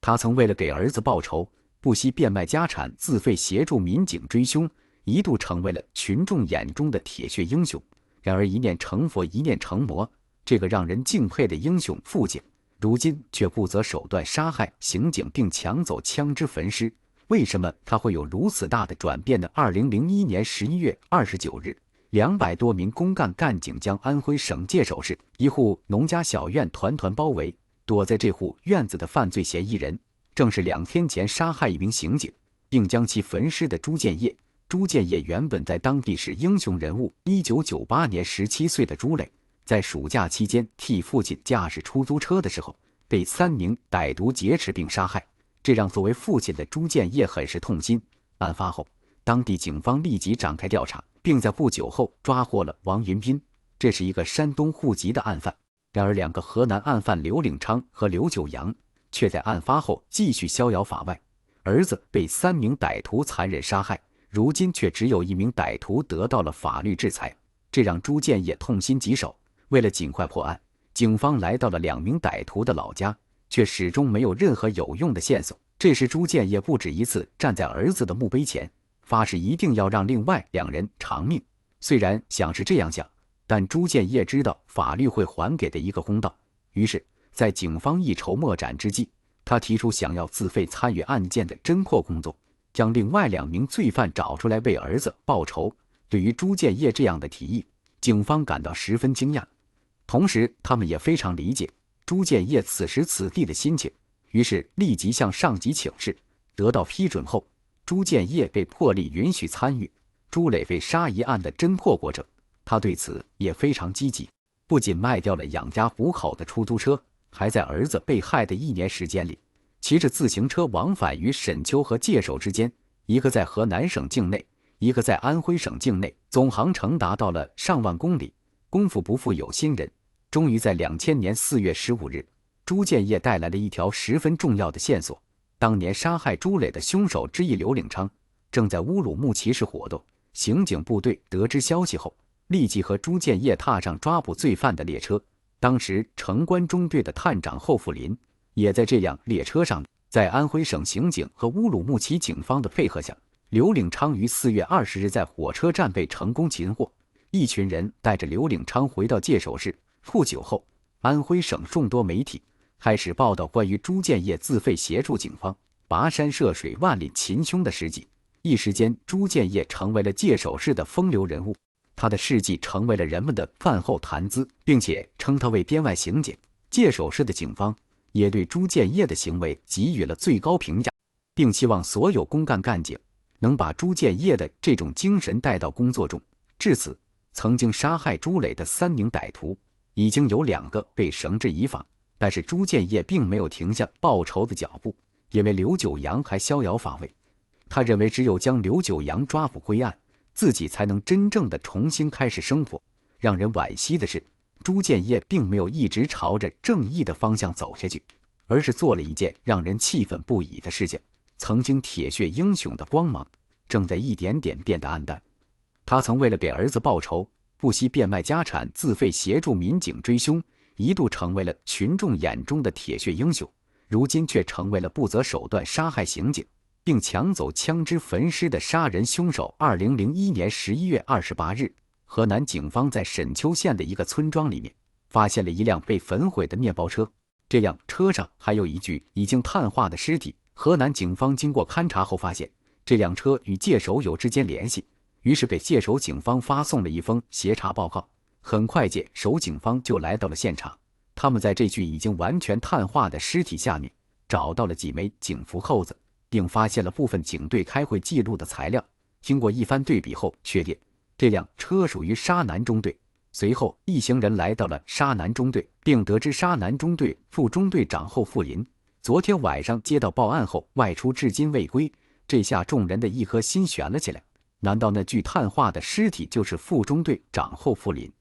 他曾为了给儿子报仇，不惜变卖家产，自费协助民警追凶，一度成为了群众眼中的铁血英雄。然而一念成佛，一念成魔，这个让人敬佩的英雄父亲，如今却不择手段杀害刑警并抢走枪支焚尸。为什么他会有如此大的转变呢？2001年11月29日，200多名公干警将安徽省界首市一户农家小院团团包围，躲在这户院子的犯罪嫌疑人，正是2天前杀害一名刑警并将其焚尸的朱建业。朱建业原本在当地是英雄人物。1998年17岁的朱磊，在暑假期间替父亲驾驶出租车的时候，被3名歹徒劫持并杀害，这让作为父亲的朱建业很是痛心。案发后，当地警方立即展开调查，并在不久后抓获了王云斌，这是一个山东户籍的案犯。然而2个河南案犯刘领昌和刘九阳却在案发后继续逍遥法外，儿子被3名歹徒残忍杀害，如今却只有1名歹徒得到了法律制裁，这让朱建业痛心疾首。为了尽快破案，警方来到了2名歹徒的老家，却始终没有任何有用的线索。这时朱建业不止一次站在儿子的墓碑前，发誓一定要让另外2人偿命。虽然想是这样想，但朱建业知道法律会还给的一个公道，于是在警方一筹莫展之际，他提出想要自费参与案件的侦破工作，将另外2名罪犯找出来为儿子报仇。对于朱建业这样的提议，警方感到十分惊讶，同时他们也非常理解朱建业此时此地的心情，于是立即向上级请示，得到批准后，朱建业被破例允许参与朱磊被杀一案的侦破过程。他对此也非常积极，不仅卖掉了养家糊口的出租车，还在儿子被害的1年时间里，骑着自行车往返于沈丘和界首之间，一个在河南省境内，一个在安徽省境内，总航程达到了上万公里。功夫不负有心人，终于在2000年4月15日，朱建业带来了一条十分重要的线索。当年杀害朱磊的凶手之一刘领昌正在乌鲁木齐市活动，刑警部队得知消息后，立即和朱建业踏上抓捕罪犯的列车。当时城关中队的探长侯富林也在这辆列车上。在安徽省刑警和乌鲁木齐警方的配合下，刘领昌于4月20日在火车站被成功擒获。一群人带着刘领昌回到界首市。不久后，安徽省众多媒体开始报道关于朱建业自费协助警方跋山涉水万里擒凶的事迹。一时间，朱建业成为了界首市的风流人物，他的事迹成为了人们的饭后谈资，并且称他为编外刑警。界首市的警方也对朱建业的行为给予了最高评价，并期望所有公干警能把朱建业的这种精神带到工作中。至此，曾经杀害朱磊的3名歹徒已经有2个被绳之以法，但是朱建业并没有停下报仇的脚步，因为刘九阳还逍遥法外。他认为只有将刘九阳抓捕归案，自己才能真正的重新开始生活。让人惋惜的是，朱建业并没有一直朝着正义的方向走下去，而是做了一件让人气愤不已的事情。曾经铁血英雄的光芒正在一点点变得暗淡。他曾为了给儿子报仇，不惜变卖家产，自费协助民警追凶，一度成为了群众眼中的铁血英雄，如今却成为了不择手段杀害刑警并抢走枪支焚尸的杀人凶手。2001年11月28日，河南警方在沈丘县的一个村庄里面发现了一辆被焚毁的面包车，这辆车上还有一具已经碳化的尸体。河南警方经过勘查后发现，这辆车与界首有之间联系，于是给界首警方发送了一封协查报告。很快界首警方就来到了现场，他们在这具已经完全碳化的尸体下面找到了几枚警服扣子，并发现了部分警队开会记录的材料。经过一番对比后，确定这辆车属于沙南中队。随后，一行人来到了沙南中队，并得知沙南中队副中队长侯富林昨天晚上接到报案后外出至今未归，这下众人的一颗心悬了起来。难道那具碳化的尸体就是副中队长侯富林？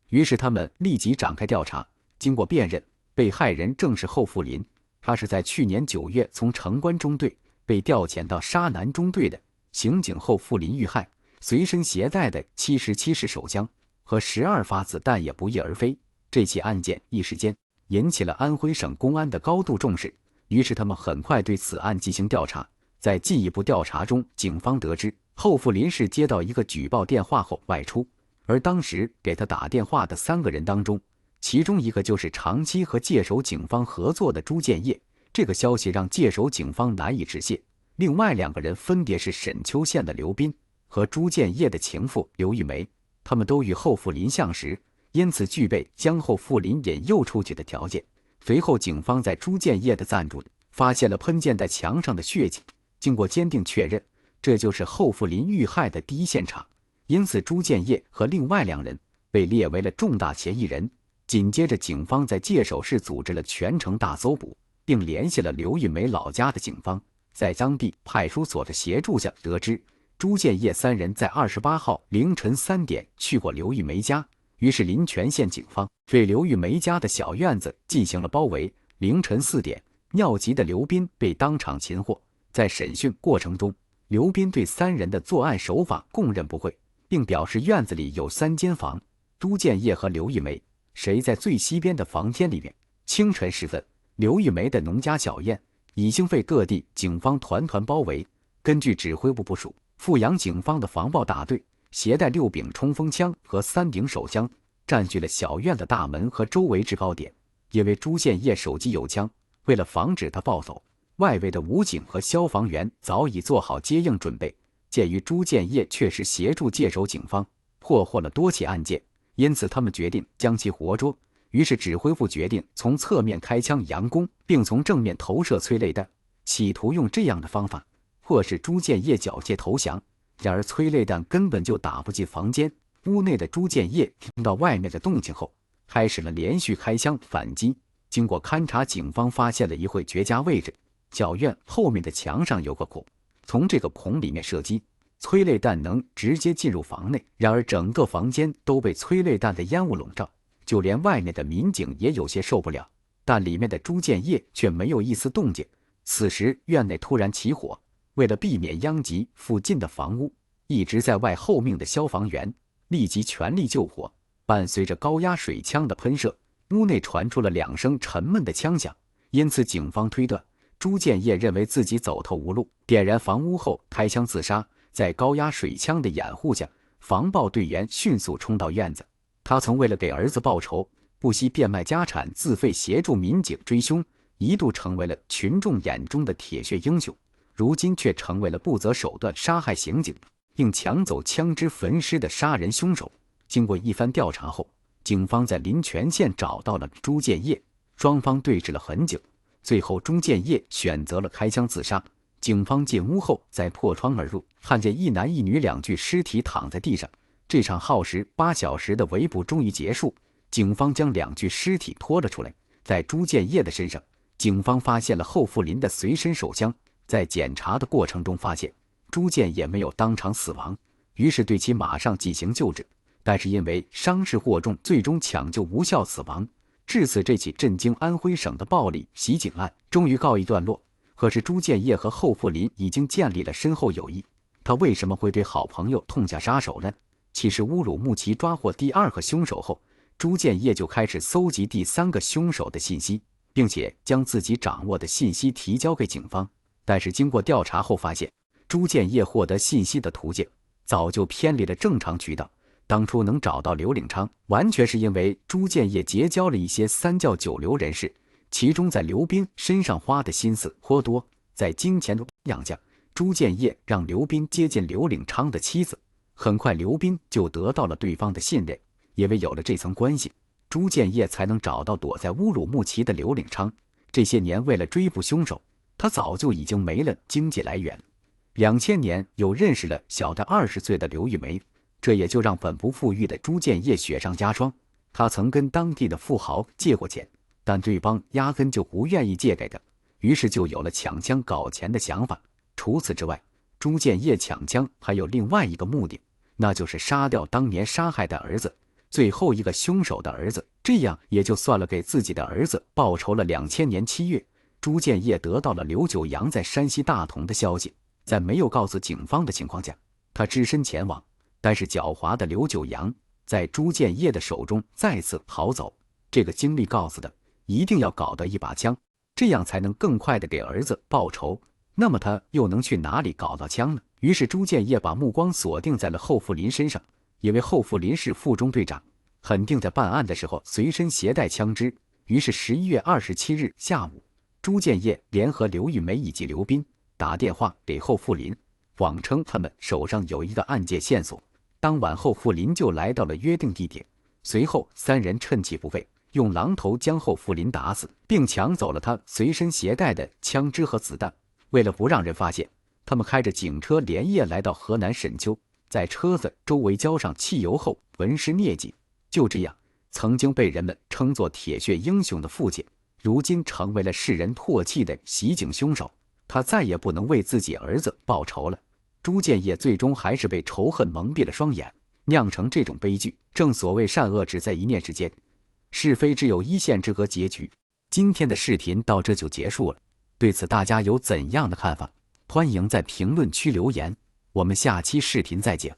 于是他们立即展开调查。经过辨认，被害人正是侯富林，他是在去年9月从城关中队被调遣到沙南中队的。刑警侯富林遇害，随身携带的77式手枪和12发子弹也不翼而飞。这起案件一时间引起了安徽省公安的高度重视。于是他们很快对此案进行调查。在进一步调查中，警方得知后富林是接到一个举报电话后外出，而当时给他打电话的3个人当中，其中一个就是长期和界首警方合作的朱建业。这个消息让界首警方难以置信。另外2个人分别是沈丘县的刘斌和朱建业的情妇刘玉梅，他们都与后富林相识，因此具备将后富林引诱出去的条件。随后，警方在朱建业的暂住发现了喷溅在墙上的血迹，经过鉴定确认，这就是后富林遇害的第一现场。因此，朱建业和另外2人被列为了重大嫌疑人。紧接着，警方在界首市组织了全城大搜捕，并联系了刘玉梅老家的警方，在当地派出所的协助下，得知朱建业3人在28号凌晨3点去过刘玉梅家。于是，临泉县警方对刘玉梅家的小院子进行了包围。凌晨4点，尿急的刘斌被当场擒获。在审讯过程中，刘斌对3人的作案手法供认不讳，并表示院子里有3间房，朱建业和刘玉梅谁在最西边的房间里面。清晨时分，刘玉梅的农家小院已经被各地警方团团包围。根据指挥部部署，阜阳警方的防暴大队携带6柄冲锋枪和3顶手枪，占据了小院的大门和周围制高点。因为朱建业手机有枪，为了防止他暴走，外围的武警和消防员早已做好接应准备。鉴于朱建业确实协助界首警方破获了多起案件，因此他们决定将其活捉。于是指挥部决定从侧面开枪佯攻，并从正面投射催泪弹，企图用这样的方法迫使朱建业缴械投降。然而催泪弹根本就打不进房间。屋内的朱建业听到外面的动静后，开始了连续开枪反击。经过勘查，警方发现了一会绝佳位置，小院后面的墙上有个孔，从这个孔里面射击，催泪弹能直接进入房内。然而整个房间都被催泪弹的烟雾笼罩，就连外面的民警也有些受不了，但里面的朱建业却没有一丝动静。此时院内突然起火，为了避免殃及附近的房屋，一直在外候命的消防员立即全力救火。伴随着高压水枪的喷射，屋内传出了2声沉闷的枪响。因此警方推断朱建业认为自己走投无路，点燃房屋后开枪自杀。在高压水枪的掩护下，防暴队员迅速冲到院子。他曾为了给儿子报仇，不惜变卖家产，自费协助民警追凶，一度成为了群众眼中的铁血英雄。如今却成为了不择手段杀害刑警并抢走枪支焚尸的杀人凶手。经过一番调查后，警方在临泉县找到了朱建业，双方对峙了很久，最后朱建业选择了开枪自杀。警方进屋后，再破窗而入，看见一男一女2具尸体躺在地上。这场耗时8小时的围捕终于结束，警方将2具尸体拖了出来。在朱建业的身上，警方发现了后富林的随身手枪。在检查的过程中发现朱建业没有当场死亡，于是对其马上进行救治，但是因为伤势过重，最终抢救无效死亡。至此，这起震惊安徽省的暴力袭警案终于告一段落。可是朱建业和后富林已经建立了深厚友谊，他为什么会对好朋友痛下杀手呢？其实乌鲁木齐抓获第2个凶手后，朱建业就开始搜集第3个凶手的信息，并且将自己掌握的信息提交给警方。但是经过调查后发现，朱建业获得信息的途径早就偏离了正常渠道。当初能找到刘领昌，完全是因为朱建业结交了一些三教九流人士，其中在刘斌身上花的心思颇多。在金钱的养下，朱建业让刘斌接近刘领昌的妻子，很快刘斌就得到了对方的信任。因为有了这层关系，朱建业才能找到躲在乌鲁木齐的刘领昌。这些年为了追捕凶手，他早就已经没了经济来源。2000年又认识了小他20岁的刘玉梅，这也就让本不富裕的朱建业雪上加霜。他曾跟当地的富豪借过钱，但对方压根就不愿意借给他，于是就有了抢枪搞钱的想法。除此之外，朱建业抢枪还有另外一个目的，那就是杀掉当年杀害的儿子，最后一个凶手的儿子，这样也就算了给自己的儿子报仇了。2000年7月，朱建业得到了刘九阳在山西大同的消息，在没有告诉警方的情况下，他只身前往，但是狡猾的刘九阳在朱建业的手中再次逃走。这个经历告诉他，一定要搞到一把枪，这样才能更快地给儿子报仇。那么他又能去哪里搞到枪呢？于是朱建业把目光锁定在了后富林身上，因为后富林是副中队长，肯定在办案的时候随身携带枪支。于是11月27日下午，朱建业联合刘玉梅以及刘斌打电话给后富林，谎称他们手上有一个案件线索。当晚后富林就来到了约定地点，随后三人趁其不备，用榔头将后富林打死，并抢走了他随身携带的枪支和子弹。为了不让人发现，他们开着警车连夜来到河南沈丘，在车子周围浇上汽油后焚尸灭迹。就这样，曾经被人们称作铁血英雄的父亲，如今成为了世人唾弃的袭警凶手。他再也不能为自己儿子报仇了。朱建业最终还是被仇恨蒙蔽了双眼，酿成这种悲剧。正所谓善恶只在一念之间，是非只有一线之隔。结局。今天的视频到这就结束了，对此大家有怎样的看法？欢迎在评论区留言，我们下期视频再见。